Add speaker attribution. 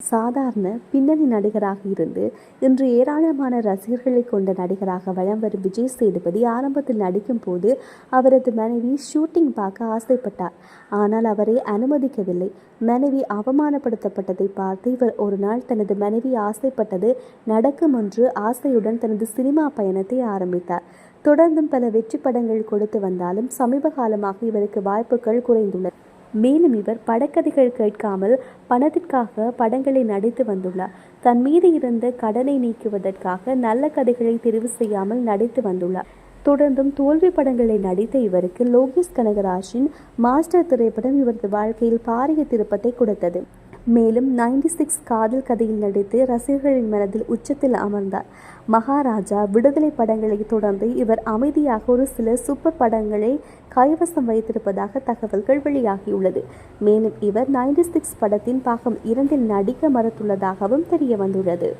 Speaker 1: சாதாரண பின்னணி நடிகராக இருந்து இன்று ஏராளமான ரசிகர்களை கொண்ட நடிகராக வலம் வரும் விஜய் சேதுபதி ஆரம்பத்தில் நடிக்கும் போது அவரது மனைவி ஷூட்டிங் பார்க்க ஆசைப்பட்டார். ஆனால் அவரை அனுமதிக்கவில்லை. மனைவி அவமானப்படுத்தப்பட்டதை பார்த்து இவர் ஒரு நாள் தனது மனைவி ஆசைப்பட்டது நடக்கும் என்று ஆசையுடன் தனது சினிமா பயணத்தை ஆரம்பித்தார். தொடர்ந்தும் பல வெற்றி படங்கள் கொடுத்து வந்தாலும் சமீப காலமாக இவருக்கு வாய்ப்புகள் குறைந்துள்ளது. மேலும் இவர் படக்கதைகள் கேட்காமல் பணத்திற்காக படங்களை நடித்து வந்துள்ளார். தன் மீது இருந்த கடனை நீக்குவதற்காக நல்ல கதைகளை தெரிவு செய்யாமல் நடித்து வந்துள்ளார். தொடர்ந்தும் தோல்வி படங்களை நடித்த இவருக்கு லோகேஷ் கனகராஜின் மாஸ்டர் திரைப்படம் இவரது வாழ்க்கையில் பாரிய திருப்பத்தை கொடுத்தது. மேலும் 96 காதல் கதையில் நடித்து ரசிகர்களின் மனதில் உச்சத்தில் அமர்ந்தார். மகாராஜா, விடுதலை படங்களை தொடர்ந்து இவர் அமைதியாக ஒரு சில சூப்பர் படங்களை கைவசம் வைத்திருப்பதாக தகவல்கள் வெளியாகியுள்ளது. மேலும் இவர் 96 படத்தின் பாகம் 2 நடிக்க மறுத்துள்ளதாகவும் தெரிய வந்துள்ளது.